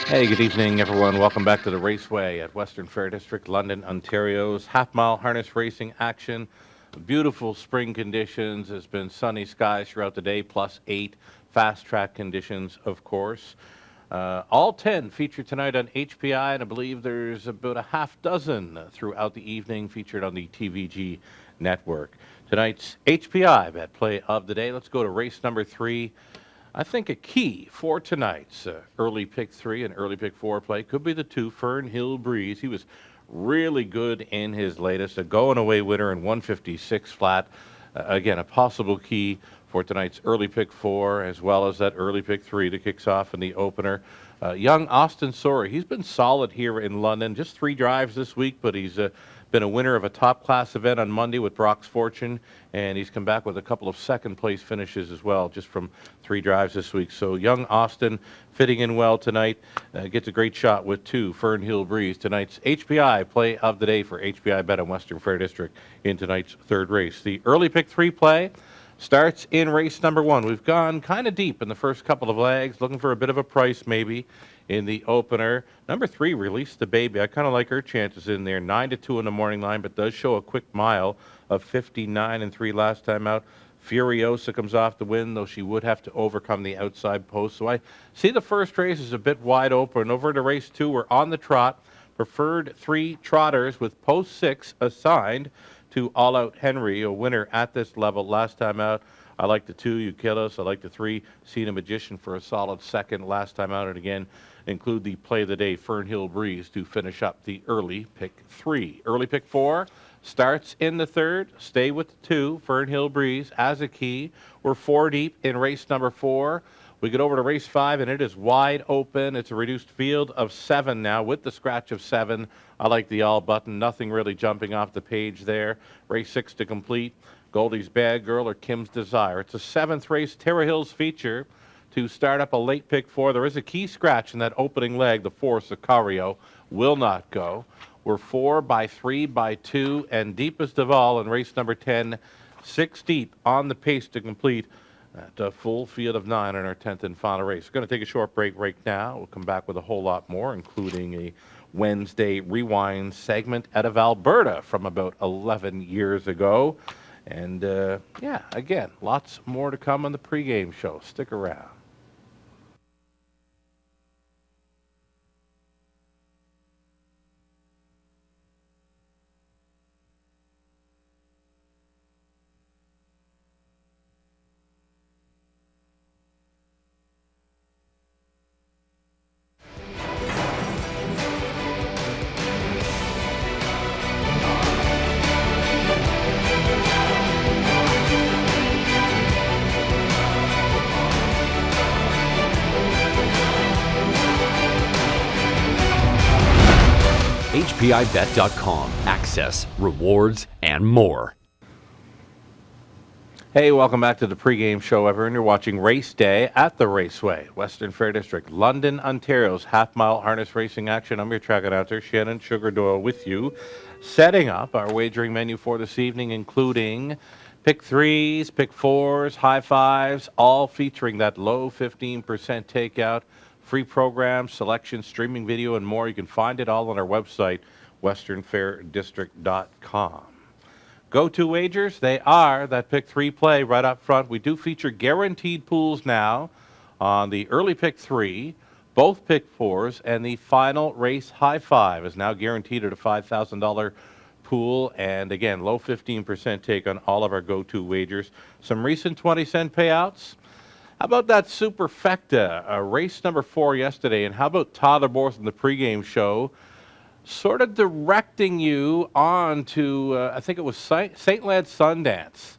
Hey, good evening, everyone. Welcome back to the Raceway at Western Fair District, London, Ontario's half-mile harness racing action. Beautiful spring conditions. It's been sunny skies throughout the day, +8 fast-track conditions, of course. All 10 featured tonight on HPI, and I believe there's about a half dozen throughout the evening featured on the TVG network. Tonight's HPI bet play of the day. Let's go to race number 3. I think a key for tonight's early pick 3 and early pick 4 play could be the 2 Fern Hill Breeze. He was really good in his latest, a going away winner in 156 flat. Again, a possible key for tonight's early pick 4 as well as that early pick 3 that kicks off in the opener. Young Austin Sorey, he's been solid here in London. Just 3 drives this week, but he's been a winner of a top-class event on Monday with Brock's Fortune, and he's come back with a couple of second-place finishes as well, just from 3 drives this week. So young Austin fitting in well tonight, gets a great shot with 2 Fern Hill Breeze. Tonight's HPI play of the day for HPI Bet on Western Fair District in tonight's 3rd race. The early pick 3 play starts in race number 1. We've gone kind of deep in the first couple of legs, looking for a bit of a price maybe in the opener. Number 3, Release the Baby. I kind of like her chances in there. 9-2 in the morning line, but does show a quick mile of 59-3 last time out. Furiosa comes off the win, though she would have to overcome the outside post. So I see the first race is a bit wide open. Over to race 2, we're on the trot. Preferred 3 trotters with post 6 assigned to All Out Henry, a winner at this level last time out. I like the 2, You Kill Us. I like the 3, Cena Magician, for a solid second last time out. And again, include the play of the day, Fern Hill Breeze, to finish up the early pick 3. Early pick 4 starts in the 3rd. Stay with the 2, Fern Hill Breeze, as a key. We're 4 deep in race number 4. We get over to race 5, and it is wide open. It's a reduced field of 7 now with the scratch of 7. I like the all button. Nothing really jumping off the page there. Race 6 to complete. Goldie's Bad Girl or Kim's Desire. It's a 7th race, Terra Hills feature to start up a late pick 4. There is a key scratch in that opening leg. The 4, Sicario, will not go. We're 4 by 3 by 2, and deepest of all in race number 10, 6 deep on the pace to complete at a full field of 9 in our 10th and final race. We're going to take a short break right now. We'll come back with a whole lot more, including a Wednesday rewind segment out of Alberta from about 11 years ago. And, yeah, again, lots more to come on the pregame show. Stick around. HPIBet.com. Access, rewards, and more. Hey, welcome back to the pregame show, everyone. You're watching Race Day at the Raceway, Western Fair District, London, Ontario's half-mile harness racing action. I'm your track announcer, Shannon Sugar Doyle, with you, setting up our wagering menu for this evening, including pick 3s, pick 4s, high fives, all featuring that low 15% takeout, free programs, selection, streaming video, and more. You can find it all on our website, westernfairdistrict.com. Go-to wagers, they are that pick 3 play right up front. We do feature guaranteed pools now on the early pick 3, both pick 4s, and the final race high five is now guaranteed at a $5,000 pool. And again, low 15% take on all of our go-to wagers. Some recent 20-cent payouts. How about that Superfecta, race number 4 yesterday? And how about Tyler Borth in the pregame show, sort of directing you on to, I think it was St. Lance Sundance.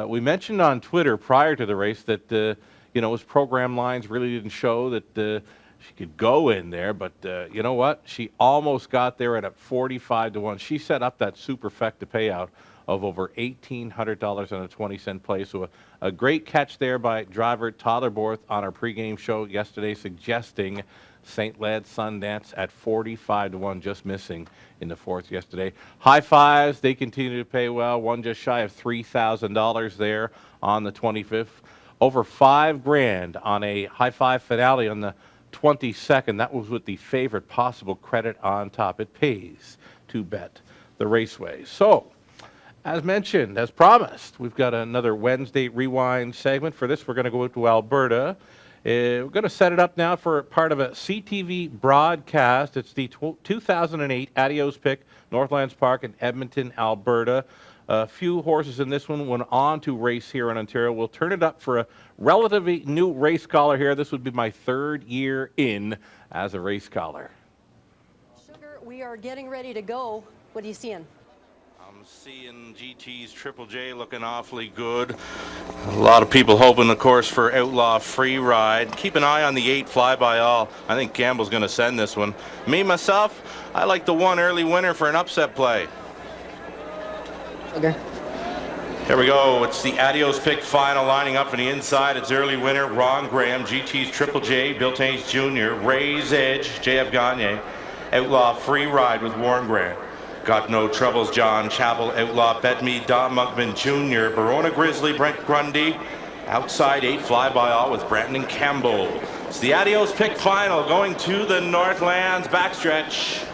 We mentioned on Twitter prior to the race that, his program lines really didn't show that she could go in there. But you know what? She almost got there at 45-1. She set up that Superfecta payout of over $1,800 on a 20-cent play. So a great catch there by driver Tyler Borth on our pregame show yesterday, suggesting St. Lance Sundance at 45-1, just missing in the 4th yesterday. High fives, they continue to pay well. One just shy of $3,000 there on the 25th. Over $5,000 on a high five finale on the 22nd. That was with the favorite possible credit on top. It pays to bet the Raceway. So, as mentioned, as promised, we've got another Wednesday Rewind segment. For this, we're going to go to Alberta. We're going to set it up now for part of a CTV broadcast. It's the 2008 Adios Pick, Northlands Park in Edmonton, Alberta. A few horses in this one went on to race here in Ontario. We'll turn it up for a relatively new race caller here. This would be my third year in as a race caller. Sugar, we are getting ready to go. What are you seeing? I'm seeing GT's Triple J looking awfully good. A lot of people hoping, of course, for Outlaw Free Ride. Keep an eye on the 8 Fly By All. I think Campbell's going to send this one. Me, myself, I like the 1 early winner for an upset play. Okay. Here we go. It's the Adios Pick final lining up from the inside. It's early winner Ron Graham, GT's Triple J, Bill Taines Jr., Ray's Edge, JF Gagne, Outlaw Free Ride with Warren Grant. Got No Troubles, John Chappell, Outlaw Bet Me, Don Muckman Jr., Barona Grizzly, Brent Grundy, outside 8 Fly By All with Brandon Campbell. It's the Adios Pick final going to the Northlands backstretch.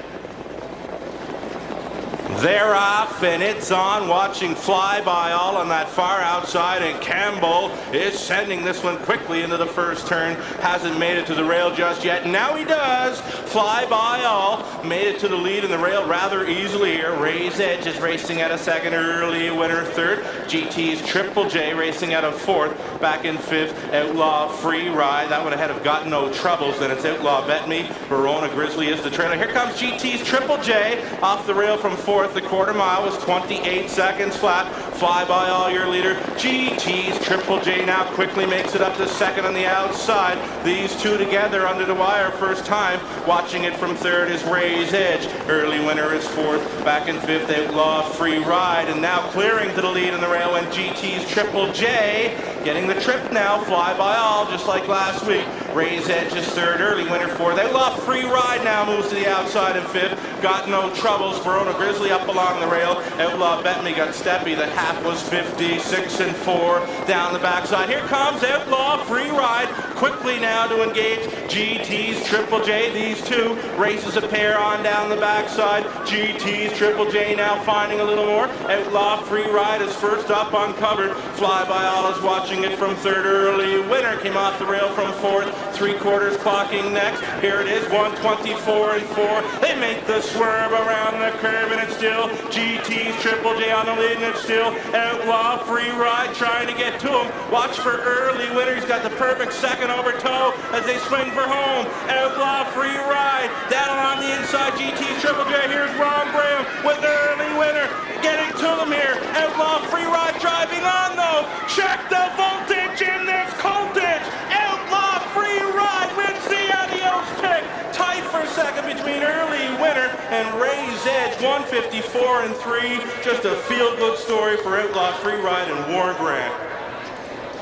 They're off and it's on, watching Fly By All on that far outside, and Campbell is sending this one quickly into the first turn. Hasn't made it to the rail just yet. Now he does. Fly By All made it to the lead in the rail rather easily here. Ray's Edge is racing at a second, early winner third. GT's Triple J racing at a fourth, back in fifth. Outlaw Free Ride, that one ahead of Got No Troubles. Then it's Outlaw Bet Me. Barona Grizzly is the trailer. Here comes GT's Triple J off the rail from fourth. The quarter mile was 28 seconds flat. Fly By All, your leader. GT's Triple J now quickly makes it up to second on the outside. These two together under the wire first time. Watching it from third is Ray's Edge. Early winner is fourth. Back in fifth, Outlaw Free Ride. And now clearing to the lead in the rail and GT's Triple J getting the trip now. Fly By All just like last week. Ray's Edge is third. Early winner fourth. Outlaw Free Ride now moves to the outside in fifth. Got No Troubles. Barona Grizzly up along the rail. Outlaw Bet Me got steppy. The half was 56 and 4 down the backside. Here comes Outlaw Free Ride quickly now to engage GT's Triple J. These two races a pair on down the backside. GT's Triple J now finding a little more. Outlaw Free Ride is first up uncovered. Fly By All is watching it from third. Early winner came off the rail from fourth. 3/4 clocking next. Here it is, 124 and 4. They make the swerve around the curve, and it's still GT's Triple J on the lead, and it's still Outlaw Free Ride trying to get to him. Watch for early winner. He's got the perfect second over toe as they swing for home. Outlaw Free Ride down on the inside. GT's Triple J. Here's Ron Graham with early winner. Getting to them here. Outlaw Free Ride driving on though. Check the voltage in this Coltage. Outlaw Free Ride wins the Adios Pick. Tight for second between early winner and Ray's Edge. 154 and 3. Just a feel-good story for Outlaw Free Ride and Warren Grant.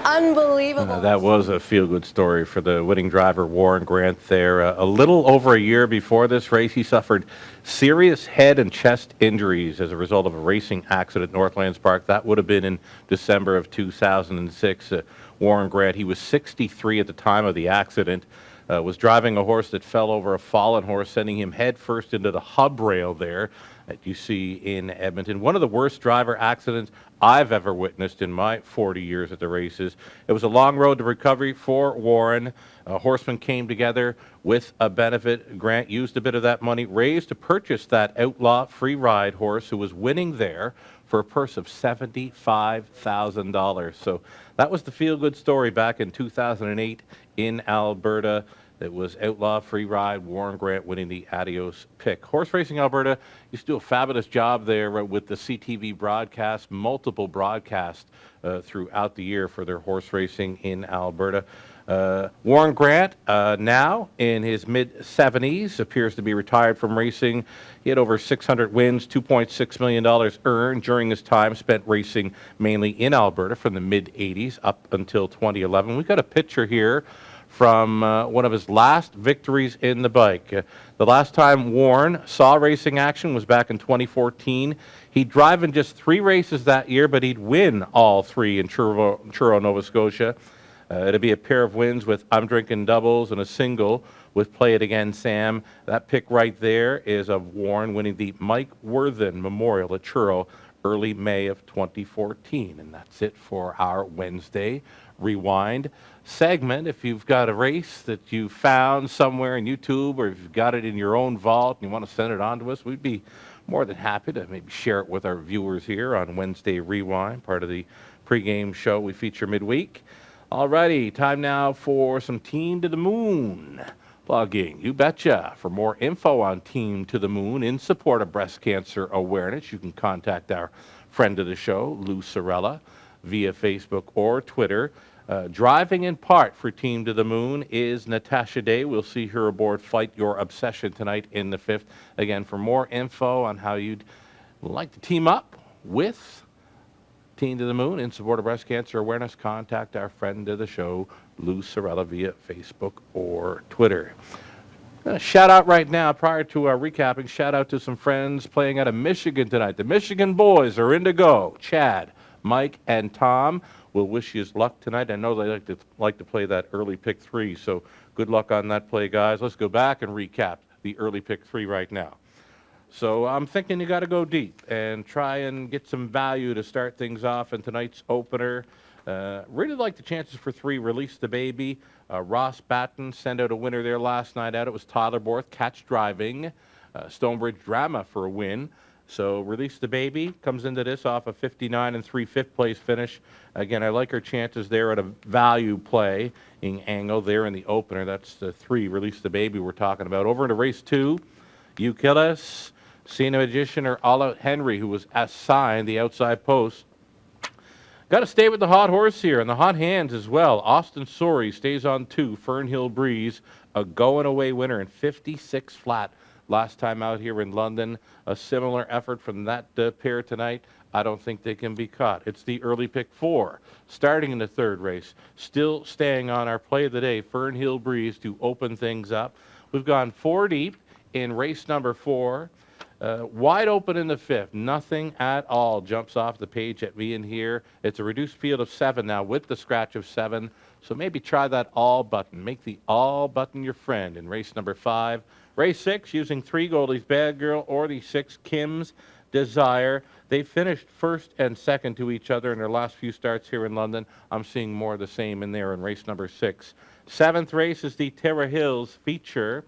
Unbelievable. That was a feel-good story for the winning driver, Warren Grant, there. A little over a year before this race, he suffered serious head and chest injuries as a result of a racing accident at Northlands Park. That would have been in December of 2006. Warren Grant, he was 63 at the time of the accident, was driving a horse that fell over a fallen horse, sending him head first into the hub rail there that you see in Edmonton. One of the worst driver accidents I've ever witnessed in my 40 years at the races. It was a long road to recovery for Warren. Horsemen came together with a benefit. Grant used a bit of that money raised to purchase that Outlaw Free Ride horse who was winning there for a purse of $75,000. So that was the feel-good story back in 2008 in Alberta. It was Outlaw Free Ride, Warren Grant winning the Adios Pick. Horse Racing Alberta used to do a fabulous job there with the CTV broadcast, multiple broadcasts throughout the year for their horse racing in Alberta. Warren Grant, now in his mid-70s, appears to be retired from racing. He had over 600 wins, $2.6 million earned during his time spent racing mainly in Alberta from the mid-80s up until 2011. We've got a picture here from one of his last victories in the bike. The last time Warren saw racing action was back in 2014. He'd drive in just 3 races that year, but he'd win all 3 in Truro, Nova Scotia. It'll be a pair of wins with I'm Drinking Doubles and a single with Play It Again, Sam. That pick right there is of Warren winning the Mike Worthen Memorial at Churro early May of 2014. And that's it for our Wednesday Rewind segment. If you've got a race that you found somewhere in YouTube, or if you've got it in your own vault and you want to send it on to us, we'd be more than happy to maybe share it with our viewers here on Wednesday Rewind, part of the pregame show we feature midweek. Alrighty, time now for some Team to the Moon plugging. You betcha. For more info on Team to the Moon in support of breast cancer awareness, you can contact our friend of the show, Lou Sorella, via Facebook or Twitter. Driving in part for Team to the Moon is Natasha Day. We'll see her aboard Fight Your Obsession tonight in the 5th. Again, for more info on how you'd like to team up with Team to the Moon in support of breast cancer awareness, contact our friend of the show, Lou Sorella, via Facebook or Twitter. Shout out right now, prior to our recapping, shout out to some friends playing out of Michigan tonight. The Michigan boys are in to go. Chad, Mike, and Tom will wish you luck tonight. I know they like to play that early pick 3, so good luck on that play, guys. Let's go back and recap the early pick 3 right now. So I'm thinking you got to go deep and try and get some value to start things off in tonight's opener. Really like the chances for 3. Release the Baby. Ross Batten sent out a winner there last night out. It was Tyler Borth, Catch Driving. Stonebridge Drama for a win. So Release the Baby comes into this off a 59 and 3 fifth place finish. Again, I like her chances there at a value play in angle there in the opener. That's the 3, Release the Baby we're talking about. Over into race 2, You Kill Us, Cena Magician, or All Out Henry, who was assigned the outside post. Got to stay with the hot horse here, and the hot hands as well. Austin Sorey stays on 2, Fernhill Breeze, a going-away winner in 56 flat last time out here in London. A similar effort from that pair tonight. I don't think they can be caught. It's the early pick 4, starting in the 3rd race. Still staying on our play of the day, Fernhill Breeze, to open things up. We've gone 4 deep in race number 4. Wide open in the 5th. Nothing at all jumps off the page at me in here. It's a reduced field of 7 now with the scratch of 7. So maybe try that all button. Make the all button your friend in race number 5. Race 6, using 3 Goldie's Bad Girl or the 6 Kim's Desire. They finished 1st and 2nd to each other in their last few starts here in London. I'm seeing more of the same in there in race number 6. 7th race is the Terra Hills feature.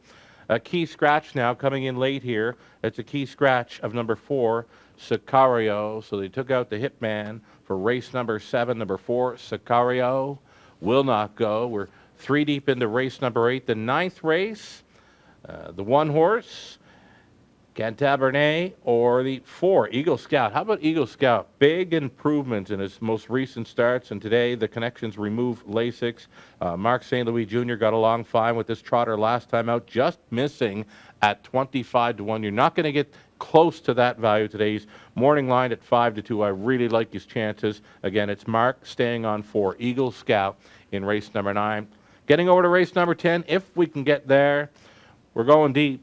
A key scratch now coming in late here. It's a key scratch of number 4, Sicario. So they took out the Hitman for race number 7. Number 4, Sicario, will not go. We're 3 deep into race number 8. The 9th race, the 1 horse, Cantabernet, or the 4, Eagle Scout. How about Eagle Scout? Big improvements in his most recent starts, and today the connections removed Lasix. Mark St. Louis Jr. got along fine with this trotter last time out, just missing at 25 to 1. You're not going to get close to that value today. He's morning line at 5 to 2. I really like his chances. Again, it's Mark staying on 4, Eagle Scout in race number 9. Getting over to race number 10, if we can get there. We're going deep.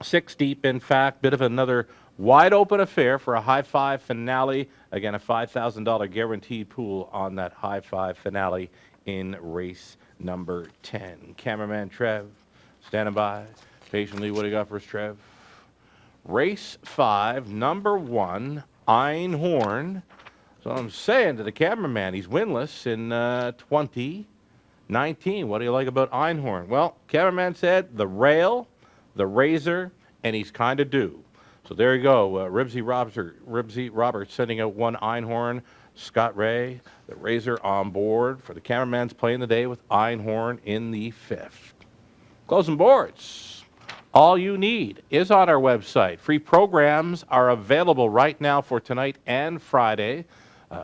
6 deep, in fact. Bit of another wide open affair for a high 5 finale. Again, a $5,000 guaranteed pool on that high 5 finale in race number 10. Cameraman Trev, standing by patiently. What do you got for us, Trev? Race 5, number 1, Einhorn. So I'm saying to the cameraman, he's winless in 2019. What do you like about Einhorn? Well, cameraman said the rail, the razor, and he's kind of due. So there you go. Ribsy Roberts sending out 1 Einhorn. Scott Ray, the razor, on board for the cameraman's playing the day with Einhorn in the 5th. Closing boards. All you need is on our website. Free programs are available right now for tonight and Friday.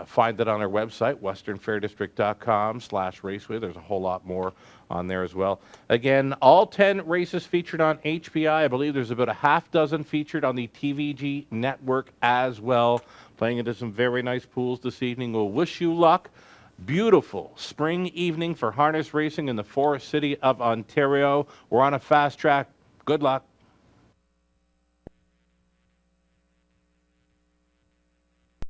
Find it on our website, westernfairdistrict.com/raceway. There's a whole lot more on there as well. Again, all 10 races featured on HPI. I believe there's about a half dozen featured on the TVG network as well. Playing into some very nice pools this evening. We'll wish you luck. Beautiful spring evening for harness racing in the Forest City of Ontario. We're on a fast track. Good luck.